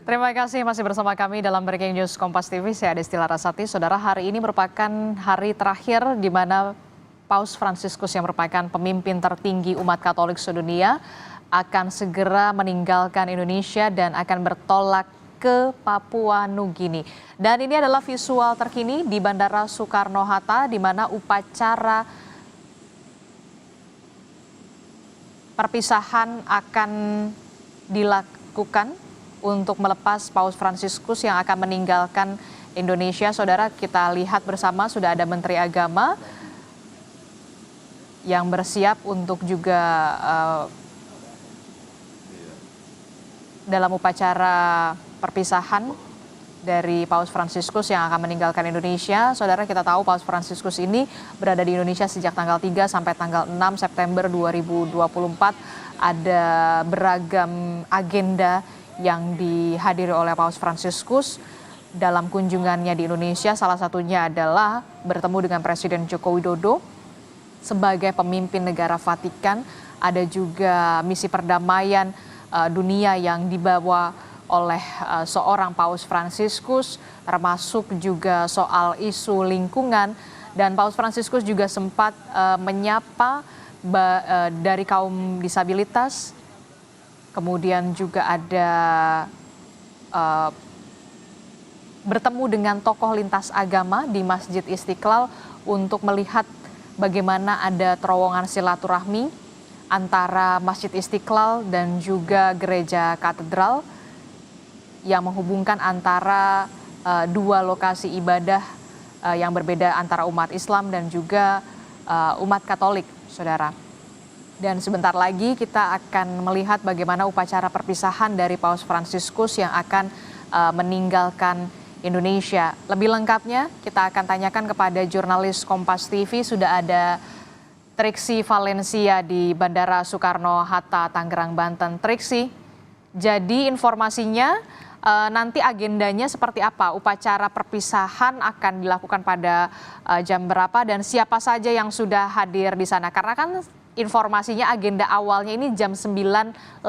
Terima kasih masih bersama kami dalam Breaking News Kompas TV. Saya Desti Larasati. Saudara, hari ini merupakan hari terakhir di mana Paus Fransiskus yang merupakan pemimpin tertinggi umat Katolik sedunia akan segera meninggalkan Indonesia dan akan bertolak ke Papua Nugini. Dan ini adalah visual terkini di Bandara Soekarno-Hatta di mana upacara perpisahan akan dilakukan untuk melepas Paus Fransiskus yang akan meninggalkan Indonesia. Saudara, kita lihat bersama sudah ada Menteri Agama yang bersiap untuk juga dalam upacara perpisahan dari Paus Fransiskus yang akan meninggalkan Indonesia. Saudara, kita tahu Paus Fransiskus ini berada di Indonesia sejak tanggal 3 sampai tanggal 6 September 2024. Ada beragam agenda yang dihadiri oleh Paus Fransiskus dalam kunjungannya di Indonesia. Salah satunya adalah bertemu dengan Presiden Joko Widodo sebagai pemimpin negara Vatikan. Ada juga misi perdamaian dunia yang dibawa oleh seorang Paus Fransiskus, termasuk juga soal isu lingkungan. Dan Paus Fransiskus juga sempat menyapa dari kaum disabilitas. Kemudian juga ada bertemu dengan tokoh lintas agama di Masjid Istiqlal untuk melihat bagaimana ada terowongan silaturahmi antara Masjid Istiqlal dan juga Gereja Katedral yang menghubungkan antara dua lokasi ibadah yang berbeda antara umat Islam dan juga umat Katolik, saudara. Dan sebentar lagi kita akan melihat bagaimana upacara perpisahan dari Paus Fransiskus yang akan meninggalkan Indonesia. Lebih lengkapnya kita akan tanyakan kepada jurnalis Kompas TV. Sudah ada Triksi Valencia di Bandara Soekarno-Hatta, Tangerang, Banten. Triksi, jadi informasinya nanti agendanya seperti apa? Upacara perpisahan akan dilakukan pada jam berapa dan siapa saja yang sudah hadir di sana? Karena kan informasinya agenda awalnya ini jam 9:15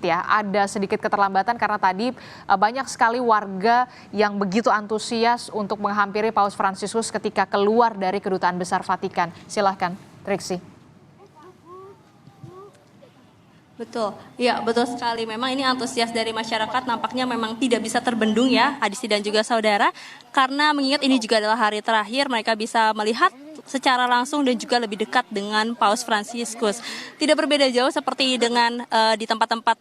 ya. Ada sedikit keterlambatan karena tadi banyak sekali warga yang begitu antusias untuk menghampiri Paus Fransiskus ketika keluar dari Kedutaan Besar Vatikan. Silahkan, Triksi. Betul, ya betul sekali. Memang ini antusias dari masyarakat nampaknya memang tidak bisa terbendung ya, Adisti dan juga saudara. Karena mengingat ini juga adalah hari terakhir mereka bisa melihat secara langsung dan juga lebih dekat dengan Paus Fransiskus. Tidak berbeda jauh seperti dengan di tempat-tempat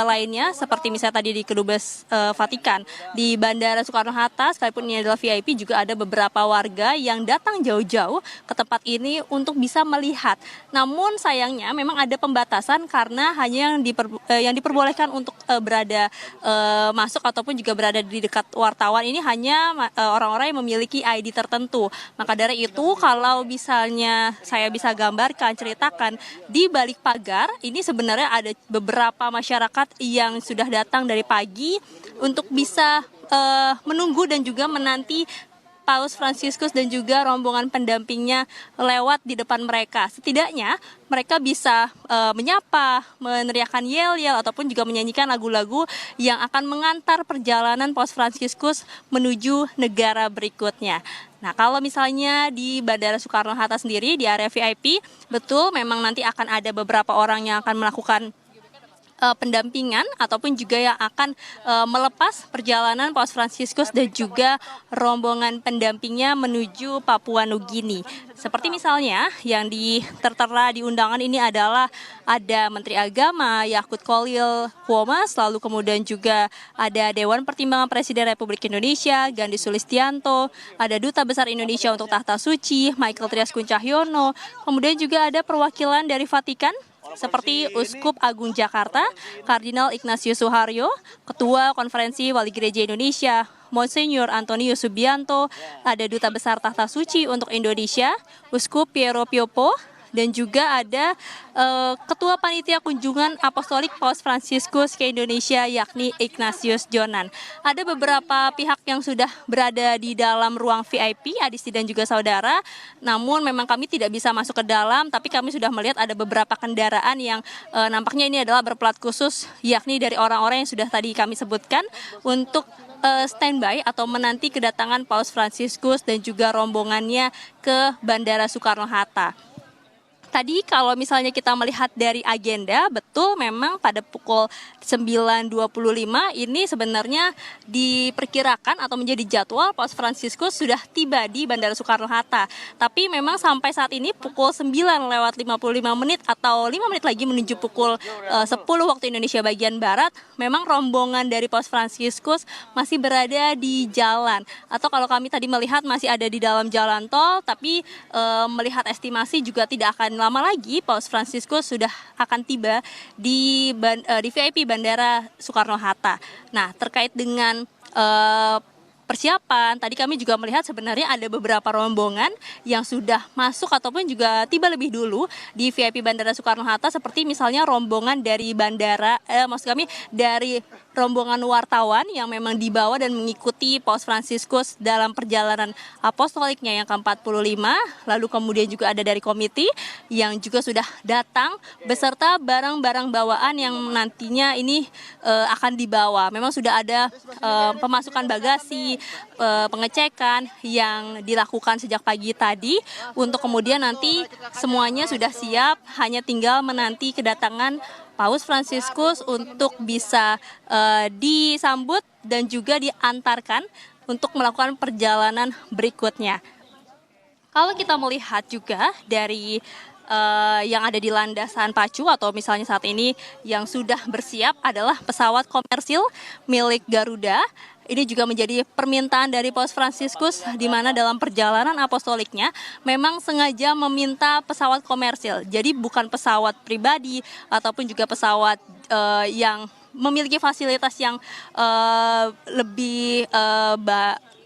lainnya, seperti misalnya tadi di Kedubes Vatikan. Di Bandara Soekarno-Hatta, sekalipun ini adalah VIP, juga ada beberapa warga yang datang jauh-jauh ke tempat ini untuk bisa melihat. Namun sayangnya memang ada pembatasan karena hanya yang diperbolehkan untuk berada masuk ataupun juga berada di dekat wartawan ini hanya orang-orang yang memiliki ID tertentu. Maka dari itu kalau misalnya saya bisa gambarkan, ceritakan di balik pagar ini sebenarnya ada beberapa masyarakat yang sudah datang dari pagi untuk bisa menunggu dan juga menanti Paus Fransiskus dan juga rombongan pendampingnya lewat di depan mereka. Setidaknya mereka bisa menyapa, meneriakkan yel-yel ataupun juga menyanyikan lagu-lagu yang akan mengantar perjalanan Paus Fransiskus menuju negara berikutnya. Nah, kalau misalnya di Bandara Soekarno-Hatta sendiri di area VIP, betul memang nanti akan ada beberapa orang yang akan melakukan pendampingan ataupun juga yang akan melepas perjalanan Paus Fransiskus dan juga rombongan pendampingnya menuju Papua Nugini. Seperti misalnya yang tertera di undangan ini adalah ada Menteri Agama Yakut Khalil Quomas, lalu kemudian juga ada Dewan Pertimbangan Presiden Republik Indonesia Gandhi Sulistianto, ada Duta Besar Indonesia untuk Tahta Suci Michael Triaskun Cahyono, kemudian juga ada perwakilan dari Vatikan seperti Uskup Agung Jakarta, Kardinal Ignatius Suharyo, Ketua Konferensi Wali Gereja Indonesia, Monsinyur Antonius Subianto, ada Duta Besar Tahta Suci untuk Indonesia, Uskup Piero Piopo, dan juga ada Ketua Panitia Kunjungan Apostolik Paus Fransiskus ke Indonesia yakni Ignatius Jonan. Ada beberapa pihak yang sudah berada di dalam ruang VIP, Adisti dan juga saudara, namun memang kami tidak bisa masuk ke dalam, tapi kami sudah melihat ada beberapa kendaraan yang nampaknya ini adalah berplat khusus, yakni dari orang-orang yang sudah tadi kami sebutkan untuk standby atau menanti kedatangan Paus Fransiskus dan juga rombongannya ke Bandara Soekarno-Hatta. Tadi kalau misalnya kita melihat dari agenda, betul memang pada pukul 9.25 ini sebenarnya diperkirakan atau menjadi jadwal Paus Fransiskus sudah tiba di Bandara Soekarno-Hatta. Tapi memang sampai saat ini pukul 9:55 atau 5 menit lagi menuju pukul 10 waktu Indonesia bagian Barat, memang rombongan dari Paus Fransiskus masih berada di jalan. Atau kalau kami tadi melihat masih ada di dalam jalan tol, tapi melihat estimasi juga tidak akan lama lagi Paus Fransiskus sudah akan tiba di VIP Bandara Soekarno-Hatta. Nah, terkait dengan persiapan, tadi kami juga melihat sebenarnya ada beberapa rombongan yang sudah masuk ataupun juga tiba lebih dulu di VIP Bandara Soekarno-Hatta, seperti misalnya rombongan dari dari rombongan wartawan yang memang dibawa dan mengikuti Paus Fransiskus dalam perjalanan apostoliknya yang ke-45, lalu kemudian juga ada dari komite yang juga sudah datang beserta barang-barang bawaan yang nantinya ini akan dibawa. Memang sudah ada pemasukan bagasi, pengecekan yang dilakukan sejak pagi tadi untuk kemudian nanti semuanya sudah siap, hanya tinggal menanti kedatangan Paus Fransiskus untuk bisa disambut dan juga diantarkan untuk melakukan perjalanan berikutnya. Kalau kita melihat juga dari yang ada di landasan pacu atau misalnya saat ini yang sudah bersiap adalah pesawat komersil milik Garuda. Ini juga menjadi permintaan dari Paus Fransiskus, di mana dalam perjalanan apostoliknya memang sengaja meminta pesawat komersil. Jadi bukan pesawat pribadi ataupun juga pesawat yang memiliki fasilitas yang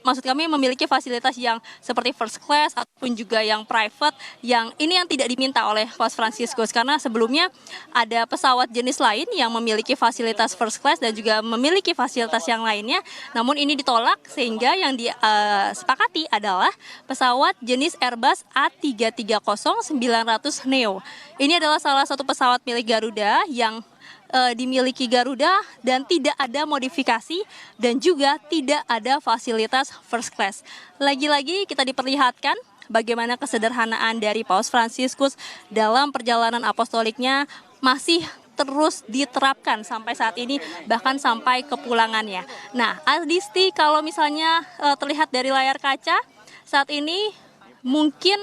maksud kami memiliki fasilitas yang seperti first class ataupun juga yang private, yang ini yang tidak diminta oleh Paus Fransiskus, karena sebelumnya ada pesawat jenis lain yang memiliki fasilitas first class dan juga memiliki fasilitas yang lainnya, namun ini ditolak sehingga yang disepakati adalah pesawat jenis Airbus A330-900 Neo. Ini adalah salah satu pesawat milik Garuda yang dimiliki Garuda dan tidak ada modifikasi dan juga tidak ada fasilitas first class. Lagi-lagi kita diperlihatkan bagaimana kesederhanaan dari Paus Fransiskus dalam perjalanan apostoliknya masih terus diterapkan sampai saat ini, bahkan sampai kepulangannya. Nah, Adisti, kalau misalnya terlihat dari layar kaca saat ini mungkin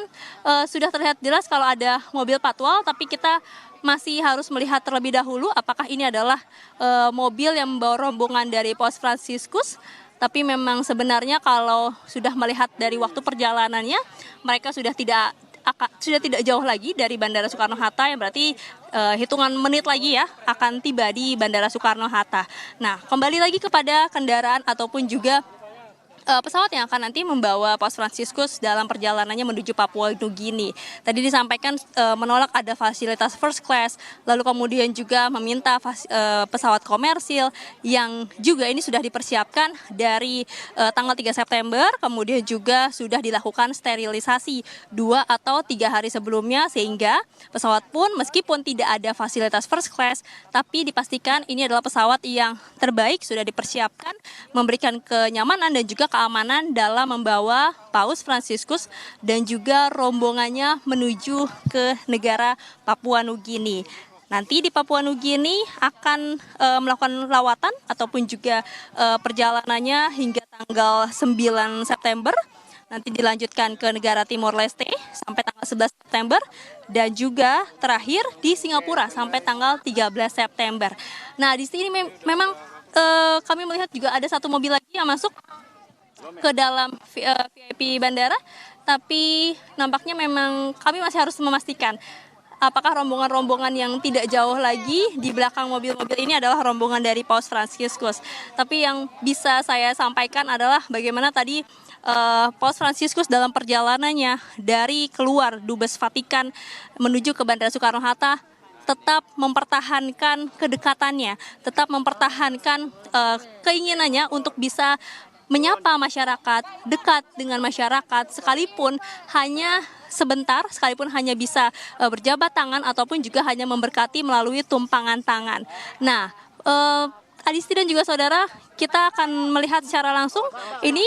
sudah terlihat jelas kalau ada mobil patwal, tapi kita masih harus melihat terlebih dahulu apakah ini adalah mobil yang membawa rombongan dari Paus Fransiskus. Tapi memang sebenarnya kalau sudah melihat dari waktu perjalanannya, mereka sudah tidak jauh lagi dari Bandara Soekarno-Hatta, yang berarti hitungan menit lagi ya akan tiba di Bandara Soekarno-Hatta. Nah, kembali lagi kepada kendaraan ataupun juga pesawat yang akan nanti membawa Paus Fransiskus dalam perjalanannya menuju Papua Nugini. Tadi disampaikan menolak ada fasilitas first class, lalu kemudian juga meminta pesawat komersil yang juga ini sudah dipersiapkan dari tanggal 3 September, kemudian juga sudah dilakukan sterilisasi 2 atau 3 hari sebelumnya, sehingga pesawat pun meskipun tidak ada fasilitas first class, tapi dipastikan ini adalah pesawat yang terbaik, sudah dipersiapkan, memberikan kenyamanan dan juga keamanan dalam membawa Paus Fransiskus dan juga rombongannya menuju ke negara Papua Nugini. Nanti di Papua Nugini akan melakukan lawatan ataupun juga perjalanannya hingga tanggal 9 September. Nanti dilanjutkan ke negara Timor Leste sampai tanggal 11 September. Dan juga terakhir di Singapura sampai tanggal 13 September. Nah, di sini memang kami melihat juga ada satu mobil lagi yang masuk ke dalam VIP bandara, tapi nampaknya memang kami masih harus memastikan apakah rombongan-rombongan yang tidak jauh lagi di belakang mobil-mobil ini adalah rombongan dari Paus Fransiskus. Tapi yang bisa saya sampaikan adalah bagaimana tadi Paus Fransiskus dalam perjalanannya dari keluar Dubes Vatikan menuju ke Bandara Soekarno-Hatta tetap mempertahankan kedekatannya, tetap mempertahankan keinginannya untuk bisa menyapa masyarakat, dekat dengan masyarakat, sekalipun hanya sebentar, sekalipun hanya bisa berjabat tangan ataupun juga hanya memberkati melalui tumpangan tangan. Nah, Adisti dan juga saudara, kita akan melihat secara langsung ini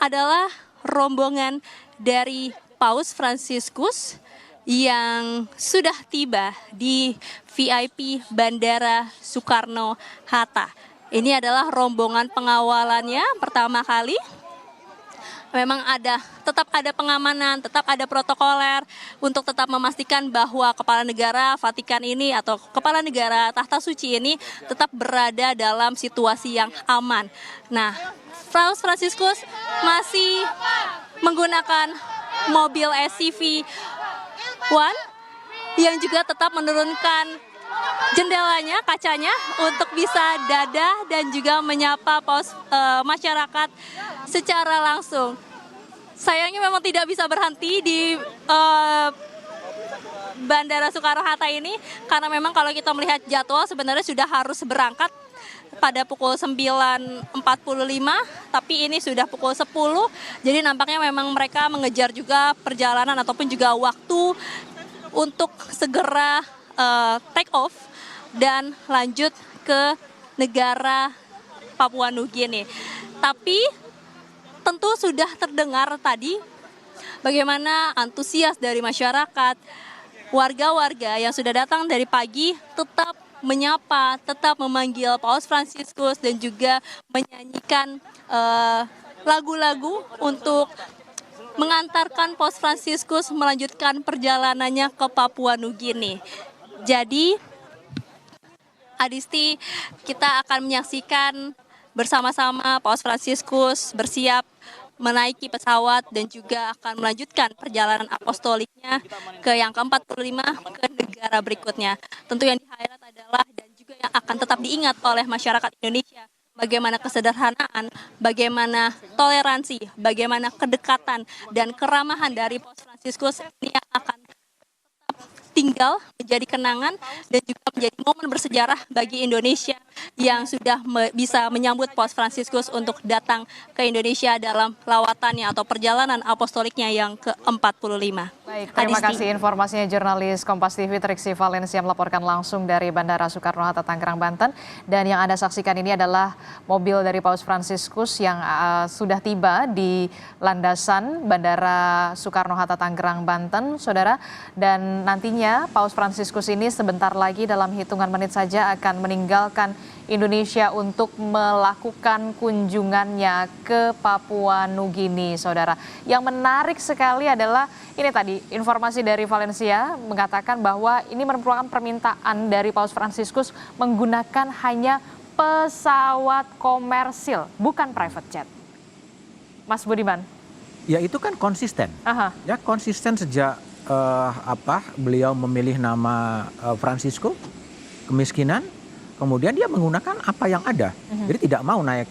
adalah rombongan dari Paus Fransiskus yang sudah tiba di VIP Bandara Soekarno-Hatta. Ini adalah rombongan pengawalannya pertama kali. Memang tetap ada pengamanan, tetap ada protokoler untuk tetap memastikan bahwa kepala negara Vatikan ini atau kepala negara Tahta Suci ini tetap berada dalam situasi yang aman. Nah, Paus Fransiskus masih menggunakan mobil SUV One yang juga tetap menurunkan jendelanya, kacanya untuk bisa dadah dan juga menyapa masyarakat secara langsung. Sayangnya memang tidak bisa berhenti di Bandara Soekarno-Hatta ini karena memang kalau kita melihat jadwal sebenarnya sudah harus berangkat pada pukul 9.45, tapi ini sudah pukul 10. Jadi nampaknya memang mereka mengejar juga perjalanan ataupun juga waktu untuk segera take off dan lanjut ke negara Papua Nugini. Tapi tentu sudah terdengar tadi bagaimana antusias dari masyarakat, warga-warga yang sudah datang dari pagi tetap menyapa, tetap memanggil Paus Fransiskus dan juga menyanyikan lagu-lagu untuk mengantarkan Paus Fransiskus melanjutkan perjalanannya ke Papua Nugini. Jadi, Adisti, kita akan menyaksikan bersama-sama Paus Fransiskus bersiap menaiki pesawat dan juga akan melanjutkan perjalanan apostoliknya ke yang ke-45 ke negara berikutnya. Tentu yang di-highlight adalah dan juga yang akan tetap diingat oleh masyarakat Indonesia, bagaimana kesederhanaan, bagaimana toleransi, bagaimana kedekatan dan keramahan dari Paus Fransiskus ini yang akan tinggal menjadi kenangan dan juga menjadi momen bersejarah bagi Indonesia yang sudah bisa menyambut Paus Fransiskus untuk datang ke Indonesia dalam lawatannya atau perjalanan apostoliknya yang ke-45. Baik, terima kasih informasinya jurnalis Kompas TV Triksi Valencia melaporkan langsung dari Bandara Soekarno-Hatta Tangerang, Banten. Dan yang Anda saksikan ini adalah mobil dari Paus Fransiskus yang sudah tiba di landasan Bandara Soekarno-Hatta Tangerang, Banten, saudara. Dan nantinya Paus Fransiskus ini sebentar lagi dalam hitungan menit saja akan meninggalkan Indonesia untuk melakukan kunjungannya ke Papua Nugini, saudara. Yang menarik sekali adalah ini tadi informasi dari Valencia mengatakan bahwa ini merupakan permintaan dari Paus Fransiskus menggunakan hanya pesawat komersil, bukan private jet. Mas Budiman. Ya itu kan konsisten. Ya konsisten sejak beliau memilih nama Francisco, kemiskinan. Kemudian dia menggunakan apa yang ada. Jadi tidak mau naik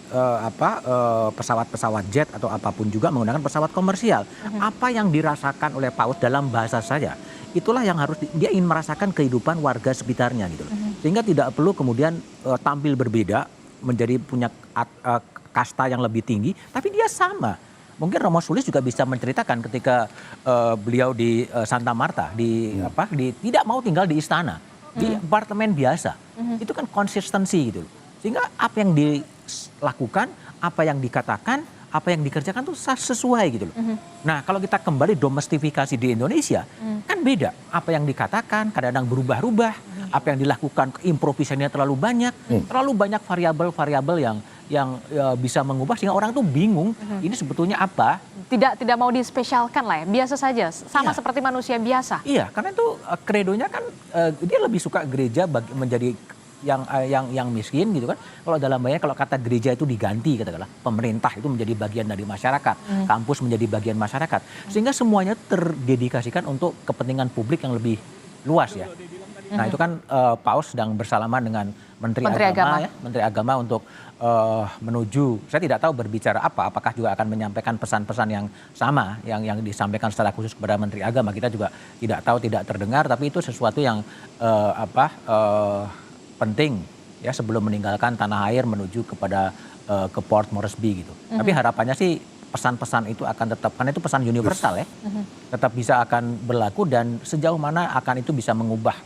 pesawat-pesawat jet atau apapun juga menggunakan pesawat komersial. Apa yang dirasakan oleh Paus dalam bahasa saya, itulah yang harus dia ingin merasakan kehidupan warga sekitarnya gitu. Sehingga tidak perlu kemudian tampil berbeda, menjadi punya kasta yang lebih tinggi, tapi dia sama. Mungkin Romo Sulis juga bisa menceritakan ketika beliau di Santa Marta tidak mau tinggal di istana, di apartemen biasa. Itu kan konsistensi gitu. Sehingga apa yang dilakukan, apa yang dikatakan, apa yang dikerjakan tuh sesuai gitu loh. Nah, kalau kita kembali domestifikasi di Indonesia, kan beda. Apa yang dikatakan kadang-kadang berubah-ubah, apa yang dilakukan improvisasinya terlalu banyak variabel-variabel yang bisa mengubah sehingga orang tuh bingung ini sebetulnya apa. Tidak mau dispesialkan lah ya, biasa saja, sama seperti manusia biasa. Iya, karena itu kredonya kan dia lebih suka gereja menjadi yang miskin gitu kan. Kalau dalam bahasa kalau kata gereja itu diganti katakanlah, pemerintah itu menjadi bagian dari masyarakat, kampus menjadi bagian masyarakat. Sehingga semuanya terdedikasikan untuk kepentingan publik yang lebih luas ya. Nah itu kan Paus sedang bersalaman dengan Menteri Agama ya, Menteri Agama untuk menuju, saya tidak tahu berbicara apa, apakah juga akan menyampaikan pesan-pesan yang sama yang disampaikan secara khusus kepada Menteri Agama, kita juga tidak tahu, tidak terdengar, tapi itu sesuatu yang penting ya sebelum meninggalkan tanah air menuju kepada ke Port Moresby gitu. Tapi harapannya sih pesan-pesan itu akan tetap, karena itu pesan universal ya, tetap bisa akan berlaku dan sejauh mana akan itu bisa mengubah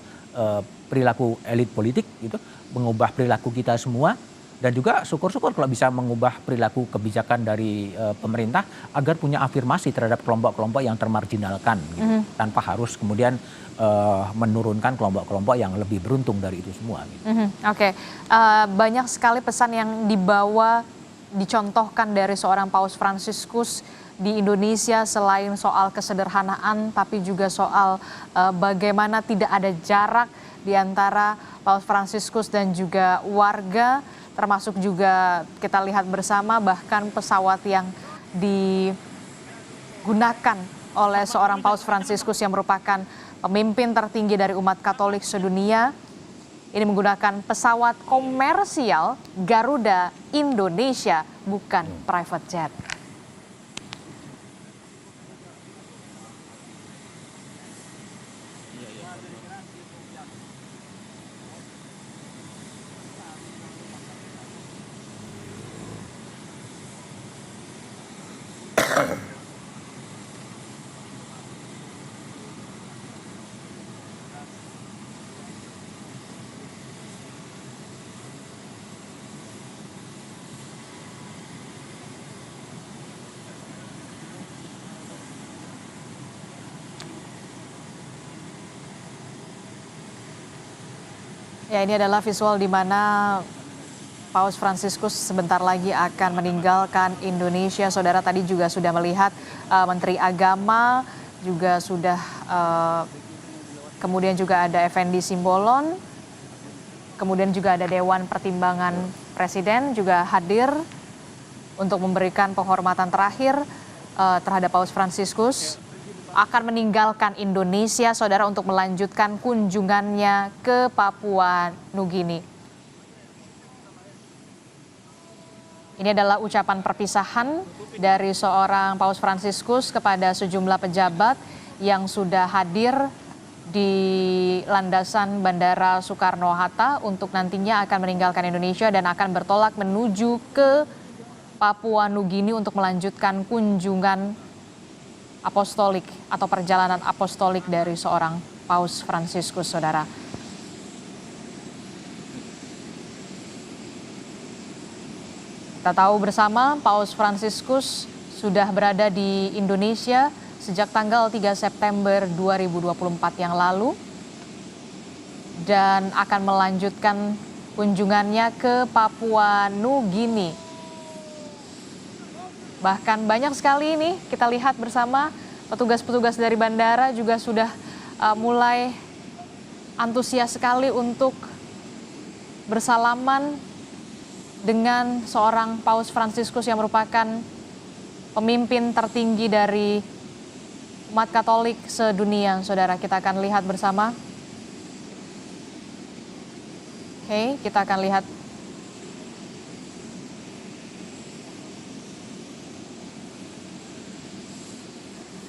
perilaku elit politik gitu, mengubah perilaku kita semua. Dan juga syukur-syukur kalau bisa mengubah perilaku kebijakan dari pemerintah agar punya afirmasi terhadap kelompok-kelompok yang termarginalkan gitu, tanpa harus kemudian menurunkan kelompok-kelompok yang lebih beruntung dari itu semua. Gitu. Oke. Banyak sekali pesan yang dicontohkan dari seorang Paus Fransiskus di Indonesia selain soal kesederhanaan, tapi juga soal bagaimana tidak ada jarak di antara Paus Fransiskus dan juga warga. Termasuk juga kita lihat bersama bahkan pesawat yang digunakan oleh seorang Paus Fransiskus yang merupakan pemimpin tertinggi dari umat Katolik sedunia. Ini menggunakan pesawat komersial Garuda Indonesia, bukan private jet. Ya, ini adalah visual di mana Paus Fransiskus sebentar lagi akan meninggalkan Indonesia. Saudara tadi juga sudah melihat Menteri Agama, juga sudah kemudian juga ada Effendi Simbolon, kemudian juga ada Dewan Pertimbangan Presiden juga hadir untuk memberikan penghormatan terakhir terhadap Paus Fransiskus. Akan meninggalkan Indonesia, saudara, untuk melanjutkan kunjungannya ke Papua Nugini. Ini adalah ucapan perpisahan dari seorang Paus Fransiskus kepada sejumlah pejabat yang sudah hadir di landasan Bandara Soekarno-Hatta untuk nantinya akan meninggalkan Indonesia dan akan bertolak menuju ke Papua Nugini untuk melanjutkan kunjungan apostolik atau perjalanan apostolik dari seorang Paus Fransiskus, saudara. Kita tahu bersama Paus Fransiskus sudah berada di Indonesia sejak tanggal 3 September 2024 yang lalu dan akan melanjutkan kunjungannya ke Papua Nugini. Bahkan banyak sekali ini kita lihat bersama petugas-petugas dari bandara juga sudah mulai antusias sekali untuk bersalaman dengan seorang Paus Fransiskus yang merupakan pemimpin tertinggi dari umat Katolik sedunia. Saudara, kita akan lihat bersama. Oke, kita akan lihat.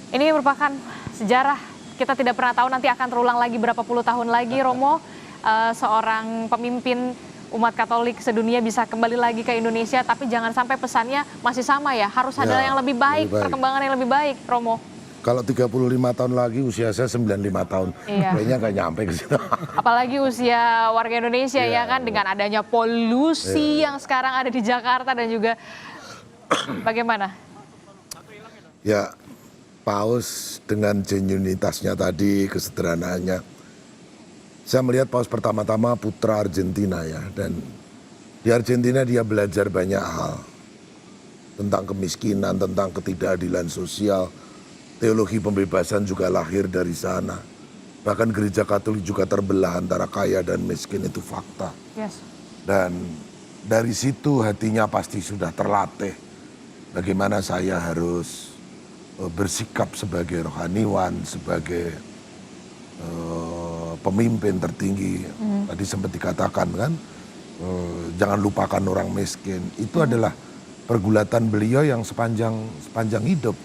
Ini merupakan sejarah, kita tidak pernah tahu nanti akan terulang lagi berapa puluh tahun lagi, Romo. Seorang pemimpin umat Katolik sedunia bisa kembali lagi ke Indonesia, tapi jangan sampai pesannya masih sama ya, harus ada yang lebih baik, perkembangan yang lebih baik, Romo. Kalau 35 tahun lagi usia saya 95 tahun, kayaknya nggak nyampe ke situ. Apalagi usia warga Indonesia ya kan, dengan adanya polusi yang sekarang ada di Jakarta dan juga bagaimana? Ya, Paus dengan genuinitasnya tadi, kesederhanaannya. Saya melihat Paus pertama-tama putra Argentina ya, dan di Argentina dia belajar banyak hal. Tentang kemiskinan, tentang ketidakadilan sosial, teologi pembebasan juga lahir dari sana. Bahkan gereja Katolik juga terbelah antara kaya dan miskin, itu fakta. Yes. Dan dari situ hatinya pasti sudah terlatih. Bagaimana saya harus bersikap sebagai rohaniwan, sebagai pemimpin tertinggi. Tadi sempat dikatakan kan, jangan lupakan orang miskin. Itu adalah pergulatan beliau yang sepanjang hidup.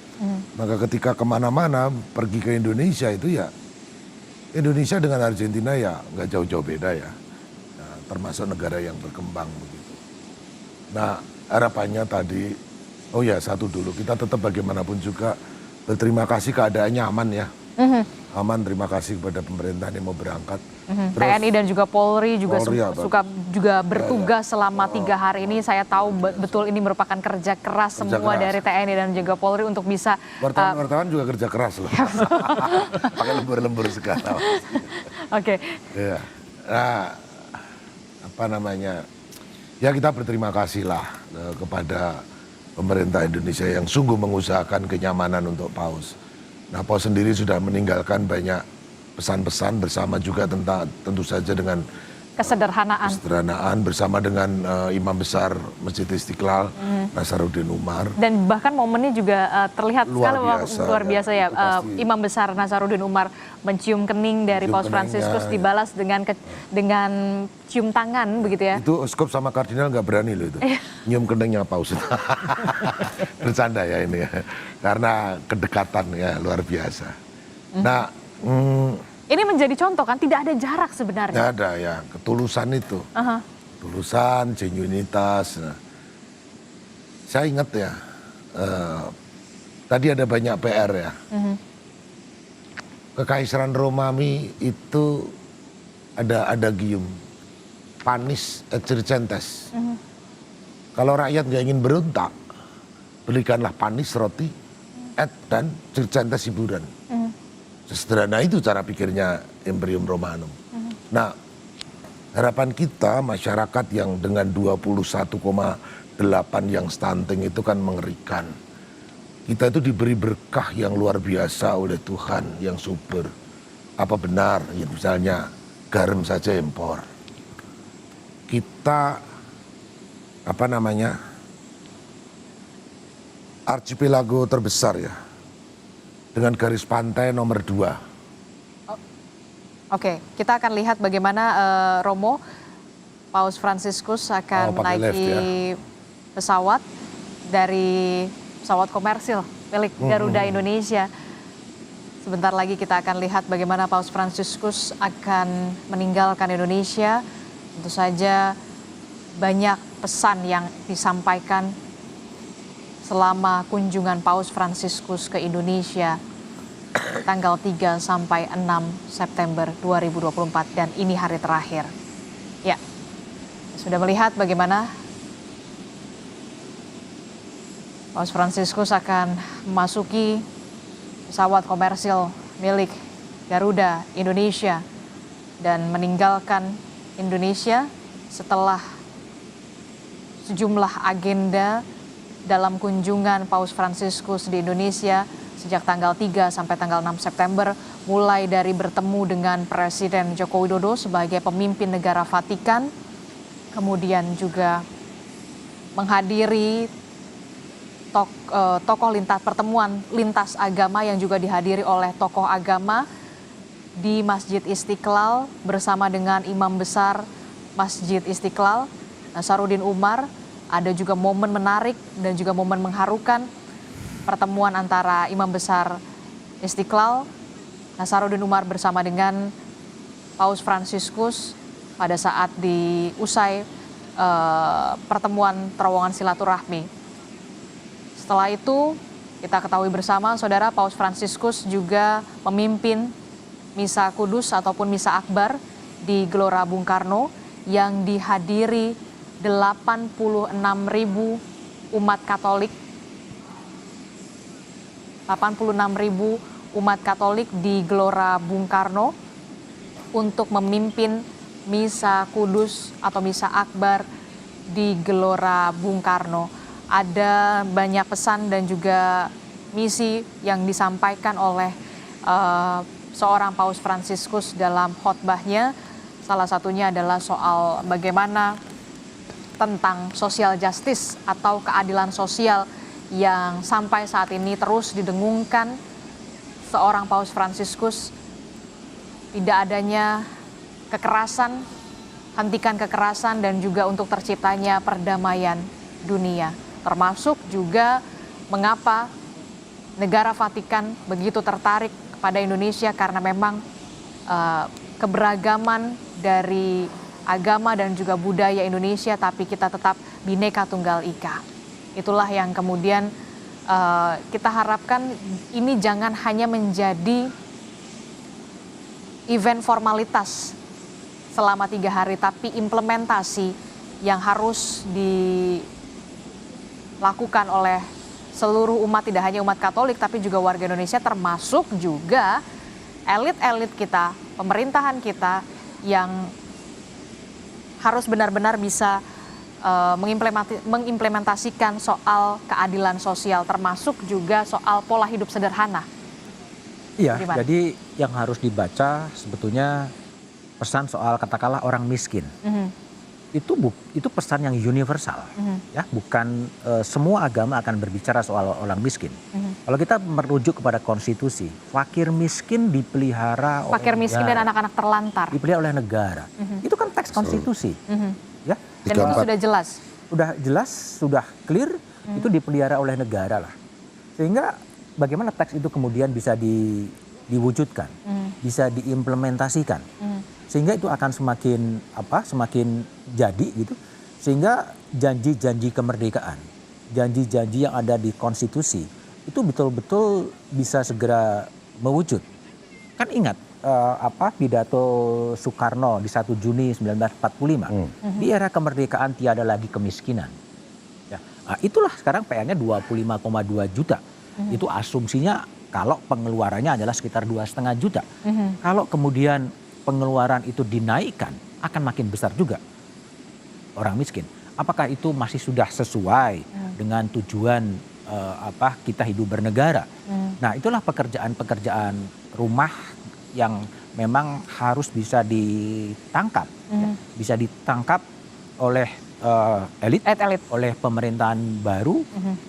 Maka ketika kemana-mana pergi ke Indonesia itu ya, Indonesia dengan Argentina ya nggak jauh-jauh beda ya. Nah, termasuk negara yang berkembang begitu. Nah harapannya tadi, oh ya satu dulu, kita tetap bagaimanapun juga berterima kasih keadaannya aman ya. Aman, terima kasih kepada pemerintah yang mau berangkat. Terus, TNI dan juga Polri juga ya, suka juga bertugas selama 3 hari ini. Saya tahu betul ini merupakan kerja keras semua dari TNI dan juga Polri untuk bisa wartawan juga kerja keras loh. Pakai lembur-lembur segala. Oke. Ya. Nah, apa namanya? Ya kita berterima kasih lah kepada pemerintah Indonesia yang sungguh mengusahakan kenyamanan untuk Paus. Nah, Paus sendiri sudah meninggalkan banyak pesan-pesan bersama juga tentu saja dengan kesederhanaan bersama dengan Imam Besar Masjid Istiqlal, Nasaruddin Umar. Dan bahkan momennya juga terlihat luar biasa ya. Imam Besar Nasaruddin Umar mencium kening dari Paus Fransiskus dibalas dengan cium tangan begitu ya. Itu uskup sama kardinal nggak berani loh itu. Nyium keningnya Paus. Bercanda ya ini ya. Karena kedekatan ya luar biasa. Nah, ini menjadi contoh kan, tidak ada jarak sebenarnya. Tidak ada ya, ketulusan itu. Ketulusan, genuinitas. Nah, saya ingat ya, tadi ada banyak PR ya. Kekaisaran Romawi itu ada adagium, panis et circenses. Kalau rakyat nggak ingin berontak, belikanlah panis roti, et dan circenses hiburan. Sesederhana itu cara pikirnya Imperium Romanum. Nah, harapan kita masyarakat yang dengan 21,8 yang stunting itu kan mengerikan. Kita itu diberi berkah yang luar biasa oleh Tuhan yang subur. Apa benar ya misalnya garam saja impor. Kita archipelago terbesar ya, dengan garis pantai nomor 2. Oke, kita akan lihat bagaimana Romo, Paus Fransiskus akan naiki pesawat dari pesawat komersil milik Garuda Indonesia. Sebentar lagi kita akan lihat bagaimana Paus Fransiskus akan meninggalkan Indonesia. Tentu saja banyak pesan yang disampaikan selama kunjungan Paus Fransiskus ke Indonesia tanggal 3 sampai 6 September 2024 dan ini hari terakhir. Ya, sudah melihat bagaimana Paus Fransiskus akan memasuki pesawat komersil milik Garuda Indonesia dan meninggalkan Indonesia setelah sejumlah agenda dalam kunjungan Paus Fransiskus di Indonesia sejak tanggal 3 sampai tanggal 6 September, mulai dari bertemu dengan Presiden Joko Widodo sebagai pemimpin negara Vatikan, kemudian juga menghadiri pertemuan lintas agama yang juga dihadiri oleh tokoh agama di Masjid Istiqlal bersama dengan Imam Besar Masjid Istiqlal, Nasaruddin Umar. Ada juga momen menarik dan juga momen mengharukan pertemuan antara Imam Besar Istiqlal, Nasaruddin Umar bersama dengan Paus Fransiskus pada saat diusai pertemuan terowongan silaturahmi. Setelah itu kita ketahui bersama saudara, Paus Fransiskus juga memimpin Misa Kudus ataupun Misa Akbar di Gelora Bung Karno yang dihadiri 86.000 umat Katolik. 86.000 umat Katolik di Gelora Bung Karno untuk memimpin Misa Kudus atau Misa Akbar di Gelora Bung Karno. Ada banyak pesan dan juga misi yang disampaikan oleh seorang Paus Fransiskus dalam khotbahnya. Salah satunya adalah soal bagaimana tentang social justice atau keadilan sosial yang sampai saat ini terus didengungkan seorang Paus Fransiskus tidak adanya kekerasan, hentikan kekerasan dan juga untuk terciptanya perdamaian dunia. Termasuk juga mengapa negara Vatikan begitu tertarik kepada Indonesia karena memang keberagaman dari agama dan juga budaya Indonesia, tapi kita tetap Bhinneka Tunggal Ika. Itulah yang kemudian kita harapkan ini jangan hanya menjadi event formalitas selama 3 hari, tapi implementasi yang harus dilakukan oleh seluruh umat, tidak hanya umat Katolik, tapi juga warga Indonesia, termasuk juga elit-elit kita, pemerintahan kita yang harus benar-benar bisa mengimplementasikan soal keadilan sosial, termasuk juga soal pola hidup sederhana. Iya, Gimana? jadi yang harus dibaca sebetulnya pesan soal katakanlah orang miskin. Itu pesan yang universal, ya, bukan semua agama akan berbicara soal orang miskin. Kalau kita merujuk kepada konstitusi, fakir miskin dipelihara oleh Fakir miskin dan anak-anak terlantar. dipelihara oleh negara. Itu kan teks konstitusi, ya. Dan itu sudah jelas. Sudah jelas, sudah clear, itu dipelihara oleh negara lah. Sehingga bagaimana teks itu kemudian bisa diwujudkan, bisa diimplementasikan. Sehingga itu akan semakin jadi gitu. Sehingga janji-janji kemerdekaan, janji-janji yang ada di konstitusi itu betul-betul bisa segera mewujud. Kan ingat pidato Soekarno di 1 Juni 1945. Di era kemerdekaan tiada lagi kemiskinan. Ya, itulah sekarang PR-nya 25,2 juta. Itu asumsinya kalau pengeluarannya adalah sekitar 2,5 juta. Kalau kemudian pengeluaran itu dinaikkan, akan makin besar juga orang miskin. Apakah itu masih sudah sesuai dengan tujuan kita hidup bernegara? Nah, itulah pekerjaan-pekerjaan rumah yang memang harus bisa ditangkap, ya, bisa ditangkap oleh elit, oleh pemerintahan baru.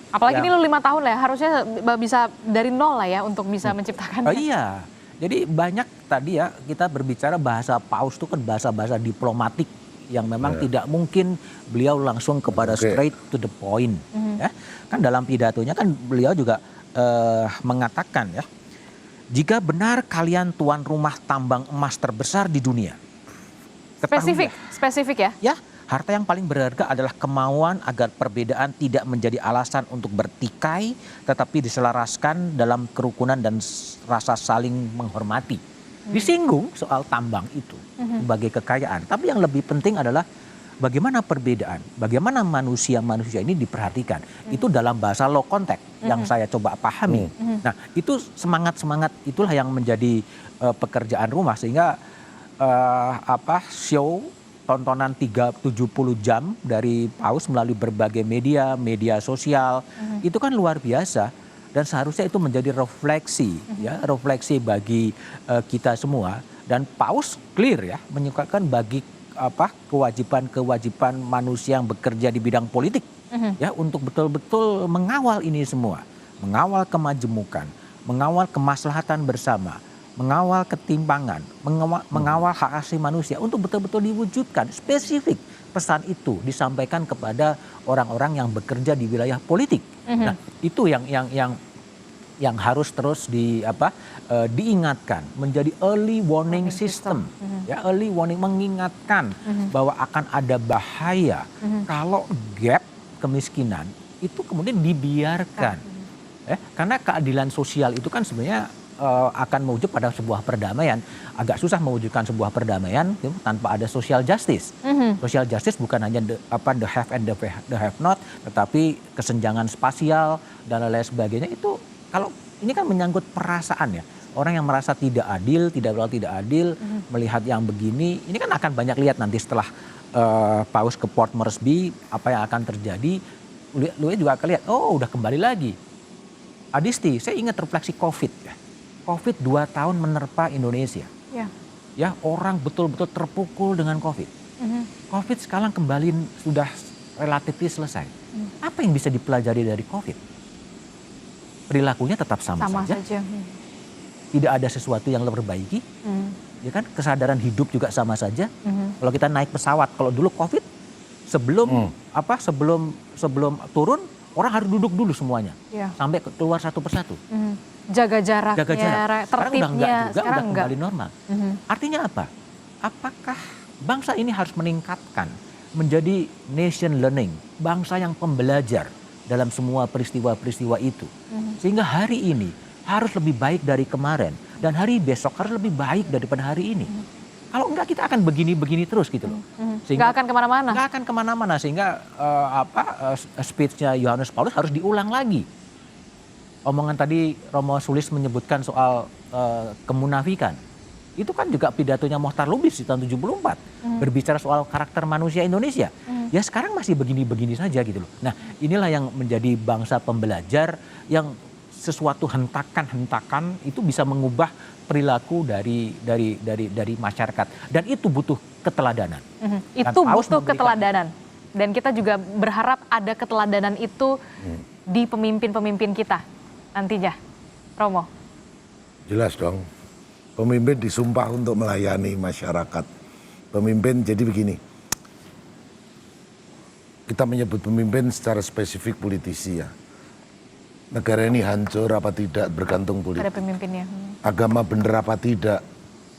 Apalagi ini lu 5 tahun lah ya, harusnya bisa dari nol lah ya untuk bisa menciptakannya. Iya, jadi banyak tadi ya kita berbicara bahasa paus itu kan bahasa-bahasa diplomatik yang memang tidak mungkin beliau langsung kepada straight to the point. Ya. Kan dalam pidatonya kan beliau juga mengatakan ya, jika benar kalian tuan rumah tambang emas terbesar di dunia. Spesifik ya? Ya, harta yang paling berharga adalah kemauan agar perbedaan tidak menjadi alasan untuk bertikai, tetapi diselaraskan dalam kerukunan dan rasa saling menghormati. Disinggung soal tambang itu sebagai kekayaan. Tapi yang lebih penting adalah bagaimana perbedaan, bagaimana manusia-manusia ini diperhatikan. Itu dalam bahasa low context yang saya coba pahami. Nah, itu semangat-semangat itulah yang menjadi pekerjaan rumah. Sehingga show tontonan 70 jam dari paus melalui berbagai media sosial, itu kan luar biasa. Dan seharusnya itu menjadi refleksi, ya, refleksi bagi kita semua. Dan paus clear ya, menyukakan bagi kewajiban manusia yang bekerja di bidang politik, ya, untuk betul-betul mengawal ini semua, mengawal kemajemukan, mengawal kemaslahatan bersama, mengawal ketimpangan, mengawal hak asasi manusia untuk betul-betul diwujudkan. Spesifik pesan itu disampaikan kepada orang-orang yang bekerja di wilayah politik. Nah, itu yang harus terus diingatkan, menjadi early warning system. Ya, early warning, mengingatkan bahwa akan ada bahaya kalau gap kemiskinan itu kemudian dibiarkan. Karena keadilan sosial itu kan sebenarnya akan mewujud pada sebuah perdamaian. Agak susah mewujudkan sebuah perdamaian tanpa ada social justice. Social justice bukan hanya the have and the have not, tetapi kesenjangan spasial dan lain sebagainya. Itu kalau ini kan menyangkut perasaan ya. Orang yang merasa tidak adil, tidak adil, melihat yang begini, ini kan akan banyak lihat nanti setelah paus ke Port Moresby, apa yang akan terjadi. Lu juga akan lihat, oh udah kembali lagi. Adisti, saya ingat refleksi COVID ya. COVID 2 tahun menerpa Indonesia. Ya, orang betul-betul terpukul dengan COVID. COVID sekarang kembali sudah relatif selesai. Apa yang bisa dipelajari dari COVID? Perilakunya tetap sama saja. Tidak ada sesuatu yang diperbaiki. ya kan? Kesadaran hidup juga sama saja. Kalau kita naik pesawat, kalau dulu COVID sebelum sebelum turun orang harus duduk dulu semuanya, sampai keluar satu persatu. Jaga jaraknya, Sekarang udah enggak juga, sekarang udah kembali normal. Artinya apa? Apakah bangsa ini harus meningkatkan menjadi nation learning, bangsa yang pembelajar dalam semua peristiwa-peristiwa itu, sehingga hari ini harus lebih baik dari kemarin dan hari besok harus lebih baik daripada hari ini. Kalau enggak kita akan begini-begini terus gitu loh. Nggak akan kemana-mana. Nggak akan kemana-mana, sehingga speech-nya Yohanes Paulus harus diulang lagi. Omongan tadi Romo Sulis menyebutkan soal kemunafikan. Itu kan juga pidatonya Mohtar Lubis di tahun 74. Berbicara soal karakter manusia Indonesia. Ya sekarang masih begini-begini saja gitu loh. Nah inilah yang menjadi bangsa pembelajar yang sesuatu hentakan-hentakan itu bisa mengubah perilaku dari masyarakat. Dan itu butuh keteladanan. Itu butuh keteladanan. Dan kita juga berharap ada keteladanan itu di pemimpin-pemimpin kita nantinya. Romo. Jelas dong. Pemimpin disumpah untuk melayani masyarakat. Pemimpin jadi begini. Kita menyebut pemimpin secara spesifik politisi ya. Negara ini hancur apa tidak bergantung politik. Pada pemimpinnya. Agama benar apa tidak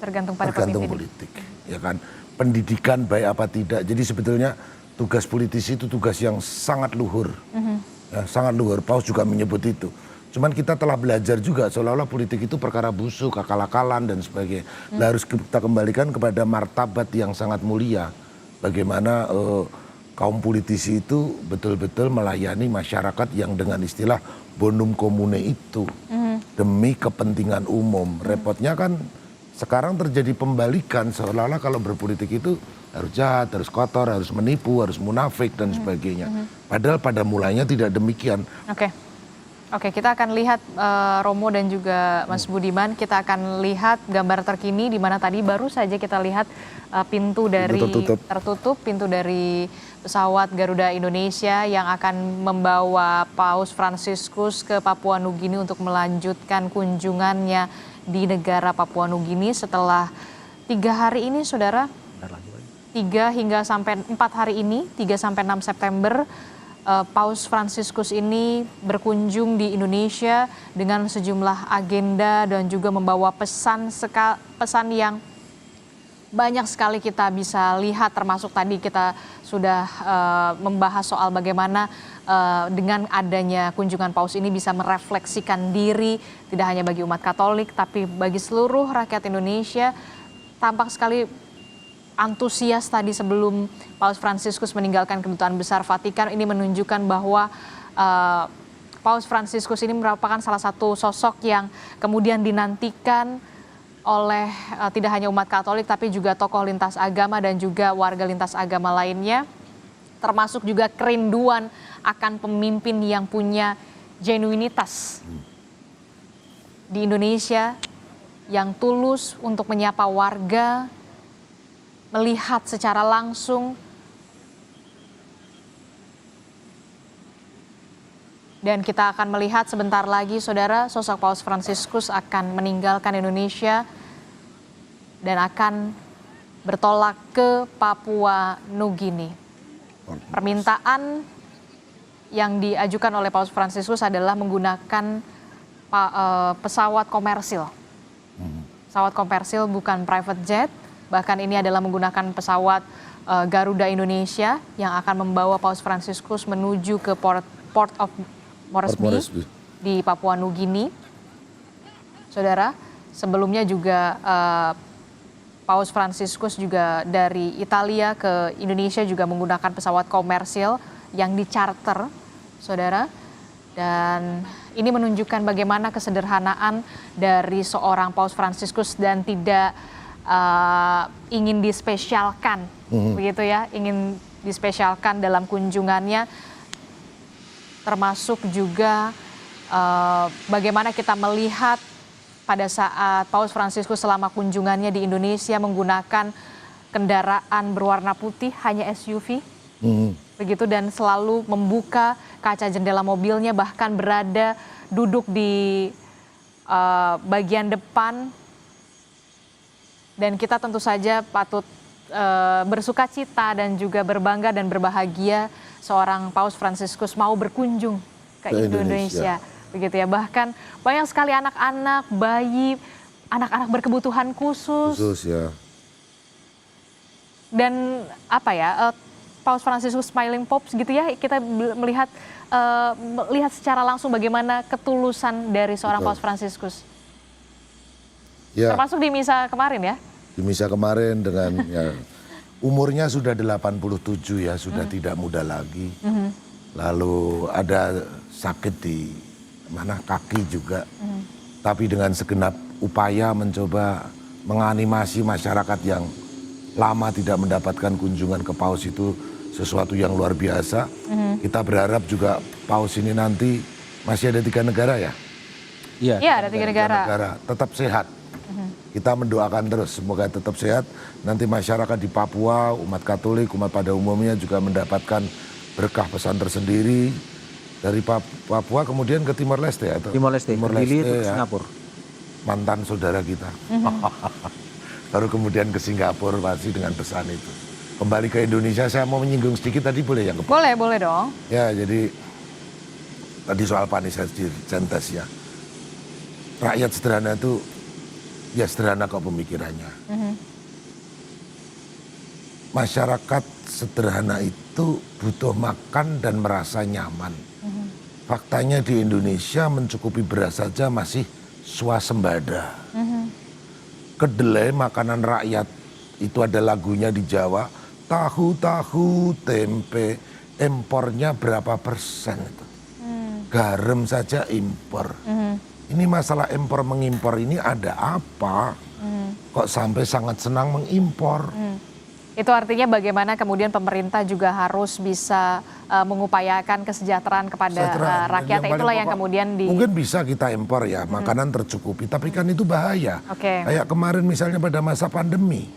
tergantung pada tergantung politik. Ya kan. Pendidikan baik apa tidak. Jadi sebetulnya tugas politisi itu tugas yang sangat luhur. Ya, sangat luhur. Paus juga menyebut itu. Cuman kita telah belajar juga seolah-olah politik itu perkara busuk, akal-akalan dan sebagainya. Nah, harus kita kembalikan kepada martabat yang sangat mulia. Bagaimana kaum politisi itu betul-betul melayani masyarakat yang dengan istilah bonum commune itu. Demi kepentingan umum. Repotnya kan sekarang terjadi pembalikan seolah-olah kalau berpolitik itu harus jahat, harus kotor, harus menipu, harus munafik dan sebagainya. Padahal pada mulanya tidak demikian. Oke, kita akan lihat Romo dan juga Mas Budiman, kita akan lihat gambar terkini di mana tadi baru saja kita lihat pintu dari pesawat Garuda Indonesia yang akan membawa Paus Fransiskus ke Papua Nugini untuk melanjutkan kunjungannya di negara Papua Nugini setelah 3 hari ini, saudara. 3 hingga sampai 4 hari ini, 3 sampai 6 September. Paus Fransiskus ini berkunjung di Indonesia dengan sejumlah agenda dan juga membawa pesan yang banyak sekali kita bisa lihat, termasuk tadi kita sudah membahas soal bagaimana dengan adanya kunjungan Paus ini bisa merefleksikan diri tidak hanya bagi umat Katolik tapi bagi seluruh rakyat Indonesia. Tampak sekali antusias tadi sebelum Paus Fransiskus meninggalkan Kedutaan Besar Vatikan. Ini menunjukkan bahwa Paus Fransiskus ini merupakan salah satu sosok yang kemudian dinantikan oleh tidak hanya umat Katolik tapi juga tokoh lintas agama dan juga warga lintas agama lainnya, termasuk juga kerinduan akan pemimpin yang punya genuinitas di Indonesia, yang tulus untuk menyapa warga, melihat secara langsung dan kita akan melihat sebentar lagi, saudara, sosok Paus Fransiskus akan meninggalkan Indonesia dan akan bertolak ke Papua Nugini. Permintaan yang diajukan oleh Paus Fransiskus adalah menggunakan pesawat komersil. Pesawat komersil, bukan private jet. Bahkan ini adalah menggunakan pesawat Garuda Indonesia yang akan membawa Paus Fransiskus menuju ke Port of Moresby di Papua Nugini. Saudara, sebelumnya juga Paus Fransiskus juga dari Italia ke Indonesia juga menggunakan pesawat komersil yang dicharter, saudara. Dan ini menunjukkan bagaimana kesederhanaan dari seorang Paus Fransiskus dan tidak ingin dispesialkan, begitu ya, ingin dispesialkan dalam kunjungannya, termasuk juga bagaimana kita melihat pada saat Paus Fransiskus selama kunjungannya di Indonesia menggunakan kendaraan berwarna putih, hanya SUV, begitu, dan selalu membuka kaca jendela mobilnya, bahkan duduk di bagian depan Dan kita tentu saja patut bersuka cita dan juga berbangga dan berbahagia seorang Paus Fransiskus mau berkunjung ke Indonesia. Begitu ya, bahkan banyak sekali anak-anak, bayi, anak-anak berkebutuhan khusus. Ya. Dan apa ya, Paus Fransiskus Smiling Pope gitu ya, kita melihat secara langsung bagaimana ketulusan dari seorang Paus Fransiskus. Ya. Termasuk di misa kemarin ya. Di misa kemarin dengan ya, umurnya sudah 87 ya, sudah tidak muda lagi. Lalu ada sakit di mana kaki juga. Tapi dengan segenap upaya mencoba menganimasi masyarakat yang lama tidak mendapatkan kunjungan ke Paus itu sesuatu yang luar biasa. Kita berharap juga Paus ini nanti masih ada 3 negara ya. Iya, ada 3 negara. Tetap sehat. Kita mendoakan terus semoga tetap sehat. Nanti masyarakat di Papua, umat Katolik, umat pada umumnya juga mendapatkan berkah pesan tersendiri dari Papua kemudian ke Timor Leste atau Timor Leste ya. Singapura. Mantan saudara kita. Baru kemudian ke Singapura pasti dengan pesan itu. Kembali ke Indonesia, saya mau menyinggung sedikit tadi boleh ya? Boleh dong. Ya, jadi tadi soal Panis-Centes ya. Rakyat sederhana itu ya sederhana kok pemikirannya. Masyarakat sederhana itu butuh makan dan merasa nyaman. Faktanya di Indonesia mencukupi beras saja masih swasembada. Kedelai makanan rakyat itu ada lagunya di Jawa. Tahu, tempe, impornya berapa persen itu. Garam saja impor. Ini masalah impor mengimpor ini ada apa? Kok sampai sangat senang mengimpor? Itu artinya bagaimana kemudian pemerintah juga harus bisa mengupayakan kesejahteraan kepada rakyat. Itulah yang kemudian mungkin bisa kita impor ya, makanan tercukupi. Tapi kan itu bahaya. Kayak kemarin misalnya pada masa pandemi.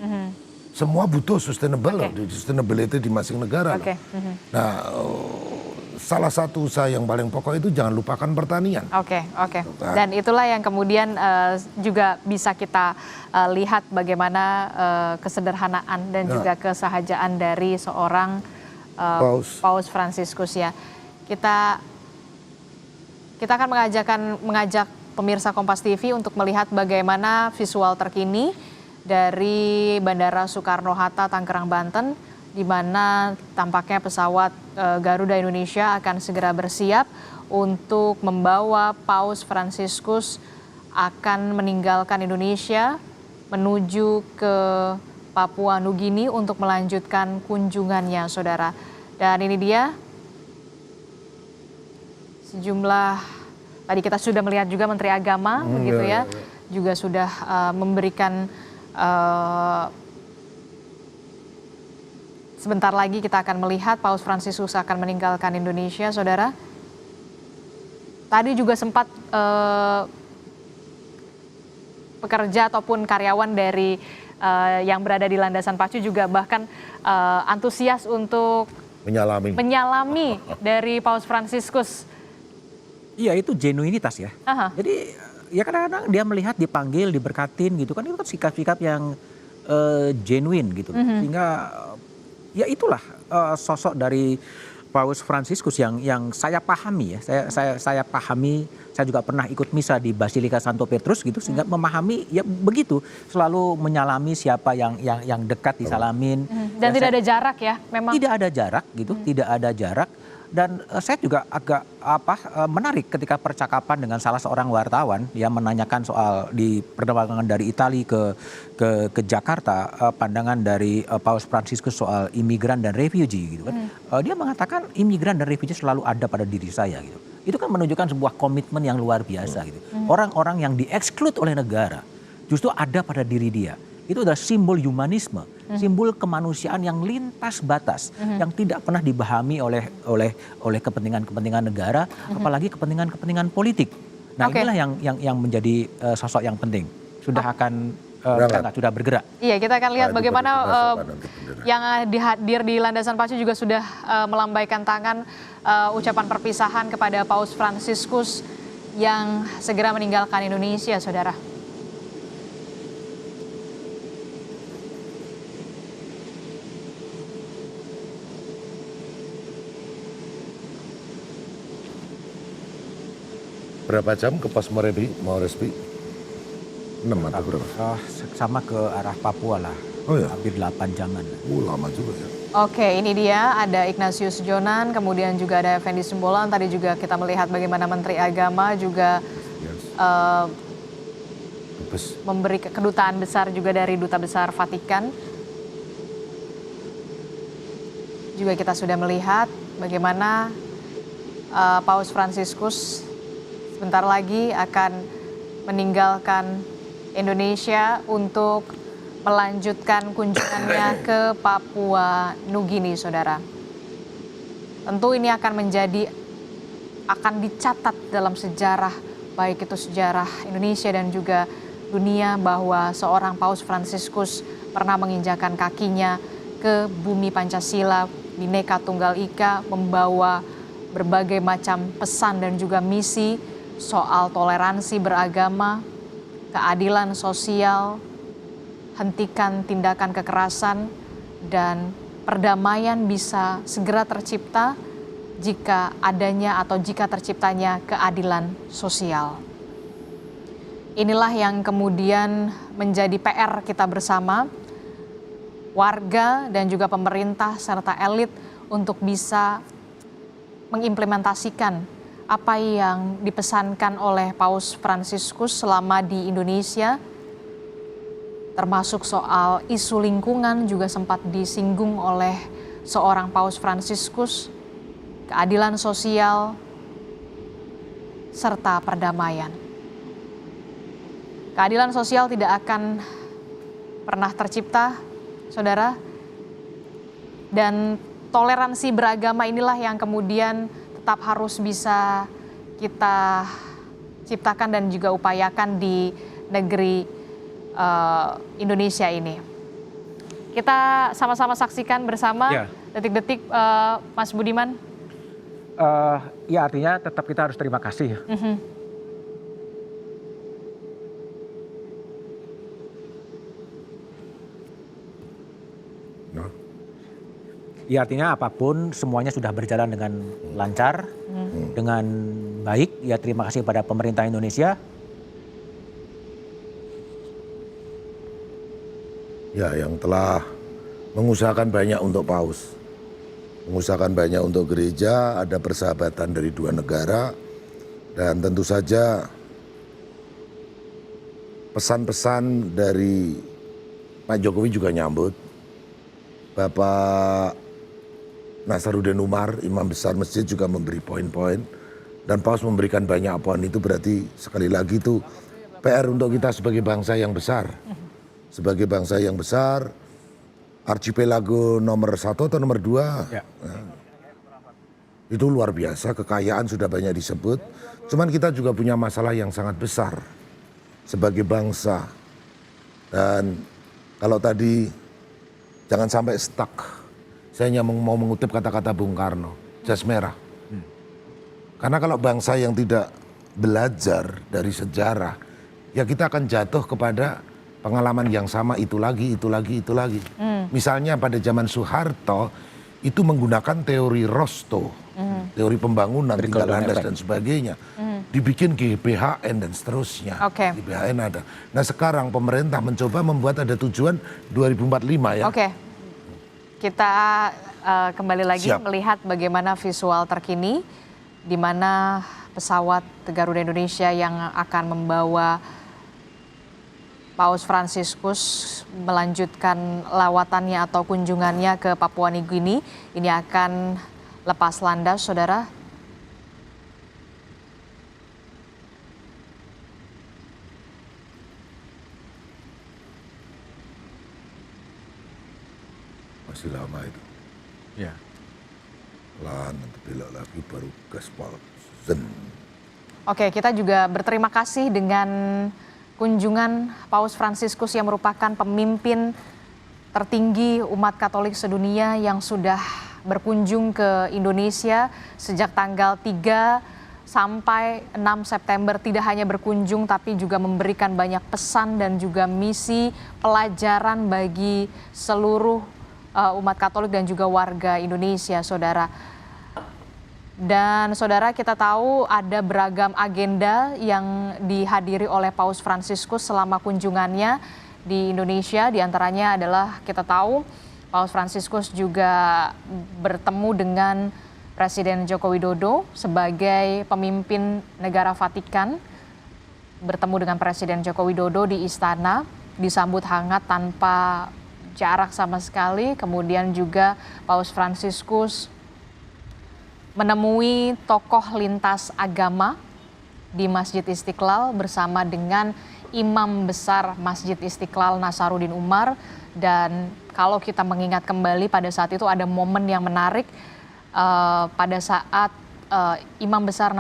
Semua butuh sustainability di masing negara. Nah, salah satu usaha yang paling pokok itu jangan lupakan pertanian. Oke. Dan itulah yang kemudian juga bisa kita lihat bagaimana kesederhanaan dan juga kesahajaan dari seorang Paus Fransiskus ya. Kita akan mengajak pemirsa Kompas TV untuk melihat bagaimana visual terkini dari Bandara Soekarno-Hatta, Tangerang, Banten, di mana tampaknya pesawat Garuda Indonesia akan segera bersiap untuk membawa Paus Fransiskus akan meninggalkan Indonesia menuju ke Papua Nugini untuk melanjutkan kunjungannya, saudara. Dan ini dia sejumlah, tadi kita sudah melihat juga Menteri Agama, begitu ya, juga sudah memberikan. Sebentar lagi kita akan melihat Paus Fransiskus akan meninggalkan Indonesia, saudara. Tadi juga sempat pekerja ataupun karyawan dari yang berada di landasan pacu juga bahkan antusias untuk menyalami dari Paus Fransiskus. Iya, itu genuinitas ya. Jadi ya kadang-kadang dia melihat, dipanggil, diberkatin gitu kan, itu kan sikap-sikap yang genuine gitu. Sehingga ya itulah sosok dari Paus Fransiskus yang saya pahami ya. Saya pahami, saya juga pernah ikut misa di Basilika Santo Petrus gitu, sehingga memahami ya begitu, selalu menyalami siapa yang dekat disalamin. Dan tidak ada jarak ya, memang. Tidak ada jarak gitu, tidak ada jarak. Dan saya juga agak menarik ketika percakapan dengan salah seorang wartawan yang menanyakan soal di penerbangan dari Italia ke Jakarta, pandangan dari Paus Fransiskus soal imigran dan refugee gitu kan. Dia mengatakan imigran dan refugee selalu ada pada diri saya gitu. Itu kan menunjukkan sebuah komitmen yang luar biasa gitu. Orang-orang yang dieksklud oleh negara justru ada pada diri dia. Itu adalah simbol humanisme, simbol kemanusiaan yang lintas batas, yang tidak pernah dipahami oleh kepentingan-kepentingan negara, apalagi kepentingan-kepentingan politik. Nah, inilah yang menjadi sosok yang penting. Sudah akan sudah bergerak. Iya, kita akan lihat bagaimana yang hadir di landasan pacu juga sudah melambaikan tangan ucapan perpisahan kepada Paus Fransiskus yang segera meninggalkan Indonesia, saudara. Berapa jam ke pos Moresby? 6 atau berapa? Sama ke arah Papua lah. Oh ya? Hampir 8 jaman. Lama juga ya. Oke, ini dia ada Ignatius Jonan, kemudian juga ada Effendi Simbolon. Tadi juga kita melihat bagaimana Menteri Agama juga memberi kedutaan besar juga dari Duta Besar Vatikan. Juga kita sudah melihat bagaimana Paus Fransiskus sebentar lagi akan meninggalkan Indonesia untuk melanjutkan kunjungannya ke Papua Nugini, saudara. Tentu ini akan dicatat dalam sejarah, baik itu sejarah Indonesia dan juga dunia, bahwa seorang Paus Fransiskus pernah menginjakan kakinya ke bumi Pancasila, Bhinneka Tunggal Ika, membawa berbagai macam pesan dan juga misi soal toleransi beragama, keadilan sosial, hentikan tindakan kekerasan, dan perdamaian bisa segera tercipta jika adanya atau jika terciptanya keadilan sosial. Inilah yang kemudian menjadi PR kita bersama, warga dan juga pemerintah serta elit, untuk bisa mengimplementasikan apa yang dipesankan oleh Paus Fransiskus selama di Indonesia, termasuk soal isu lingkungan juga sempat disinggung oleh seorang Paus Fransiskus, keadilan sosial, serta perdamaian. Keadilan sosial tidak akan pernah tercipta, saudara, dan toleransi beragama inilah yang kemudian tetap harus bisa kita ciptakan dan juga upayakan di negeri Indonesia ini. Kita sama-sama saksikan bersama detik-detik Mas Budiman. Ya, artinya tetap kita harus terima kasih. Ya, artinya apapun semuanya sudah berjalan dengan lancar, dengan baik. Ya, terima kasih kepada pemerintah Indonesia. Ya, yang telah mengusahakan banyak untuk Paus, mengusahakan banyak untuk gereja, ada persahabatan dari dua negara, dan tentu saja pesan-pesan dari Pak Jokowi juga nyambut. Bapak Nasaruddin Umar, imam besar masjid, juga memberi poin-poin, dan Paus memberikan banyak poin. Itu berarti sekali lagi itu PR untuk kita sebagai bangsa yang besar. Sebagai bangsa yang besar, archipelago nomor 1 atau nomor 2, itu luar biasa, kekayaan sudah banyak disebut. Cuman kita juga punya masalah yang sangat besar sebagai bangsa. Dan kalau tadi jangan sampai stuck. Saya hanya mau mengutip kata-kata Bung Karno, jas merah. Karena kalau bangsa yang tidak belajar dari sejarah, ya kita akan jatuh kepada pengalaman yang sama, itu lagi. Misalnya pada zaman Soeharto, itu menggunakan teori Rostow, teori pembangunan, tinggal landas dan sebagainya. Dibikin GBHN dan seterusnya. GBHN ada. Nah, sekarang pemerintah mencoba membuat ada tujuan 2045 ya. Kita kembali lagi melihat bagaimana visual terkini di mana pesawat Garuda Indonesia yang akan membawa Paus Fransiskus melanjutkan lawatannya atau kunjungannya ke Papua Nugini ini akan lepas landas, saudara. Masih lama itu. Ya. Pelan, nanti belok lagi baru gaspol. Zen. Oke, kita juga berterima kasih dengan kunjungan Paus Fransiskus yang merupakan pemimpin tertinggi umat Katolik sedunia yang sudah berkunjung ke Indonesia sejak tanggal 3 sampai 6 September. Tidak hanya berkunjung tapi juga memberikan banyak pesan dan juga misi pelajaran bagi seluruh umat Katolik dan juga warga Indonesia, saudara. Dan saudara, kita tahu ada beragam agenda yang dihadiri oleh Paus Fransiskus selama kunjungannya di Indonesia. Di antaranya adalah kita tahu Paus Fransiskus juga bertemu dengan Presiden Joko Widodo sebagai pemimpin negara Vatikan. Bertemu dengan Presiden Joko Widodo di istana, disambut hangat tanpa jarak sama sekali. Kemudian juga Paus Fransiskus menemui tokoh lintas agama di Masjid Istiqlal bersama dengan Imam Besar Masjid Istiqlal Nasaruddin Umar. Dan kalau kita mengingat kembali pada saat itu ada momen yang menarik pada saat Imam Besar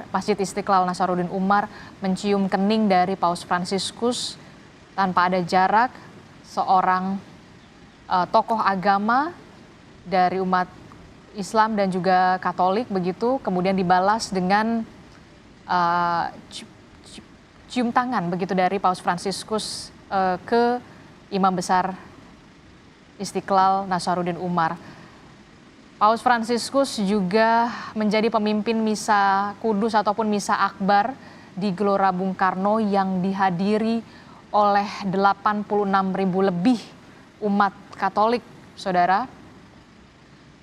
Masjid Istiqlal Nasaruddin Umar mencium kening dari Paus Fransiskus tanpa ada jarak. Seorang tokoh agama dari umat Islam dan juga Katolik begitu, kemudian dibalas dengan cium tangan begitu dari Paus Fransiskus ke Imam Besar Istiqlal Nasaruddin Umar. Paus Fransiskus juga menjadi pemimpin misa kudus ataupun misa akbar di Gelora Bung Karno yang dihadiri oleh 86.000 lebih umat Katolik, saudara.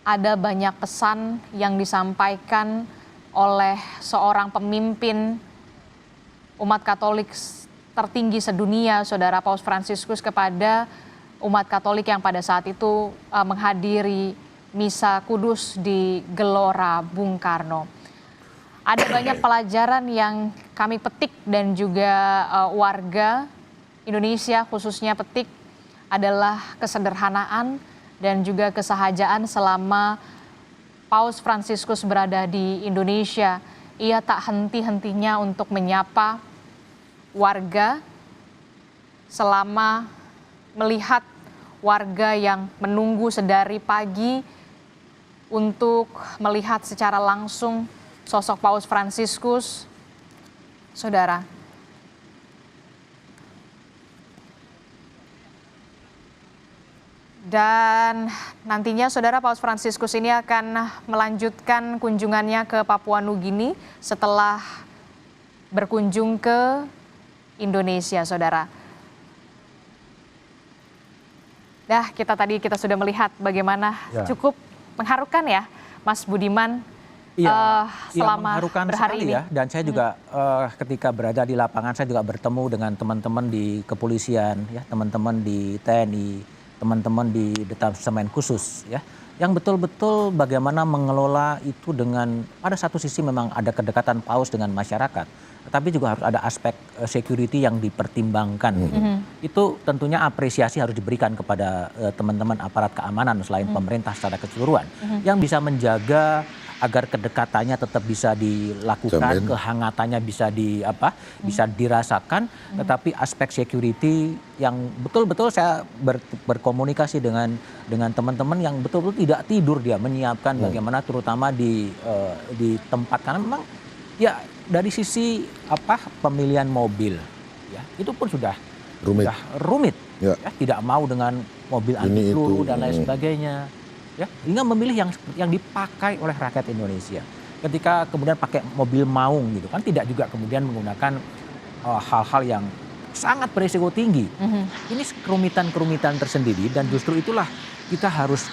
Ada banyak pesan yang disampaikan oleh seorang pemimpin umat Katolik tertinggi sedunia, saudara, Paus Fransiskus, kepada umat Katolik yang pada saat itu menghadiri misa kudus di Gelora Bung Karno. Ada banyak pelajaran yang kami petik dan juga warga Indonesia khususnya petik, adalah kesederhanaan dan juga kesahajaan selama Paus Fransiskus berada di Indonesia. Ia tak henti-hentinya untuk menyapa warga selama melihat warga yang menunggu sedari pagi untuk melihat secara langsung sosok Paus Fransiskus, saudara. Dan nantinya saudara, Paus Fransiskus ini akan melanjutkan kunjungannya ke Papua Nugini setelah berkunjung ke Indonesia, saudara. Kita sudah melihat bagaimana cukup mengharukan ya, Mas Budiman, selama mengharukan berhari sekali ini. ya. Dan saya juga ketika berada di lapangan, saya juga bertemu dengan teman-teman di kepolisian, ya, teman-teman di TNI, teman-teman di Detasemen Khusus, ya, yang betul-betul bagaimana mengelola itu dengan, pada satu sisi memang ada kedekatan Paus dengan masyarakat, tetapi juga harus ada aspek security yang dipertimbangkan. Itu tentunya apresiasi harus diberikan kepada teman-teman aparat keamanan selain pemerintah secara keseluruhan, yang bisa menjaga agar kedekatannya tetap bisa dilakukan, kehangatannya bisa bisa dirasakan, tetapi aspek security yang betul-betul saya berkomunikasi dengan teman-teman yang betul-betul tidak tidur dia menyiapkan bagaimana, terutama di tempat, karena memang ya dari sisi pemilihan mobil, ya itu pun sudah rumit, ya, tidak mau dengan mobil anti peluru dan lain sebagainya. Ya, hingga memilih yang dipakai oleh rakyat Indonesia. Ketika kemudian pakai mobil maung gitu kan, tidak juga kemudian menggunakan hal-hal yang sangat berisiko tinggi. Ini kerumitan-kerumitan tersendiri, dan justru itulah kita harus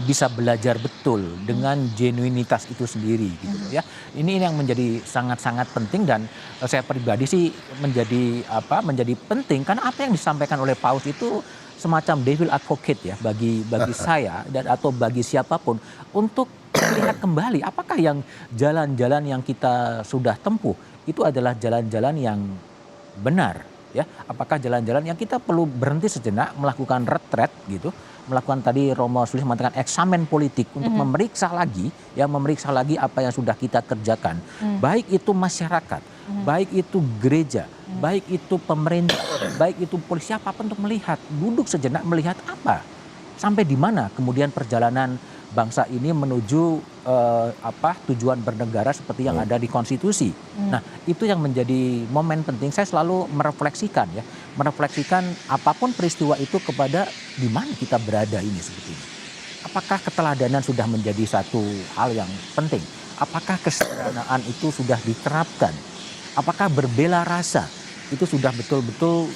bisa belajar betul dengan genuinitas itu sendiri gitu ya. Ini yang menjadi sangat-sangat penting, dan saya pribadi sih menjadi penting karena apa yang disampaikan oleh Paus itu semacam devil advocate ya bagi saya dan atau bagi siapapun, untuk melihat kembali apakah yang jalan-jalan yang kita sudah tempuh itu adalah jalan-jalan yang benar, ya. Apakah jalan-jalan yang kita perlu berhenti sejenak, melakukan retret gitu, melakukan tadi Romo Sulis mengatakan eksamen politik untuk memeriksa lagi apa yang sudah kita kerjakan, baik itu masyarakat, baik itu gereja, baik itu pemerintah, baik itu polisi, siapapun, untuk melihat, duduk sejenak melihat apa, sampai di mana kemudian perjalanan bangsa ini menuju tujuan bernegara seperti yang ada di konstitusi. Nah, itu yang menjadi momen penting. Saya selalu merefleksikan apapun peristiwa itu kepada di mana kita berada ini sebetulnya. Apakah keteladanan sudah menjadi satu hal yang penting? Apakah kesederhanaan itu sudah diterapkan? Apakah berbela rasa itu sudah betul-betul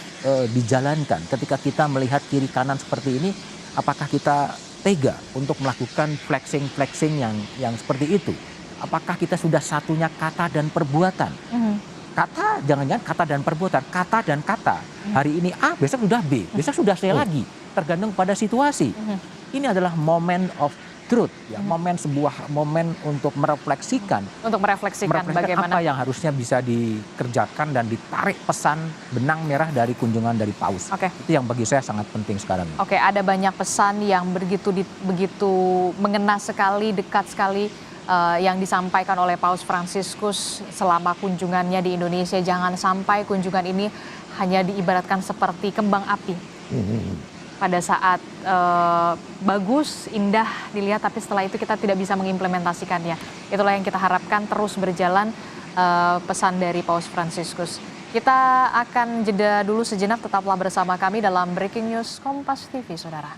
dijalankan? Ketika kita melihat kiri kanan seperti ini, apakah kita tega untuk melakukan flexing yang seperti itu? Apakah kita sudah satunya kata dan perbuatan? Kata, jangan-jangan kata dan perbuatan, kata dan kata. Hari ini A, besok sudah B, besok sudah C lagi. Tergantung pada situasi. Ini adalah moment of truth, ya, sebuah momen untuk merefleksikan bagaimana apa yang harusnya bisa dikerjakan dan ditarik pesan benang merah dari kunjungan dari Paus. Itu yang bagi saya sangat penting sekarang. Ada banyak pesan yang begitu mengena sekali, dekat sekali yang disampaikan oleh Paus Fransiskus selama kunjungannya di Indonesia. Jangan sampai kunjungan ini hanya diibaratkan seperti kembang api. Pada saat bagus, indah dilihat, tapi setelah itu kita tidak bisa mengimplementasikannya. Itulah yang kita harapkan terus berjalan pesan dari Paus Fransiskus. Kita akan jeda dulu sejenak, tetaplah bersama kami dalam Breaking News Kompas TV, saudara.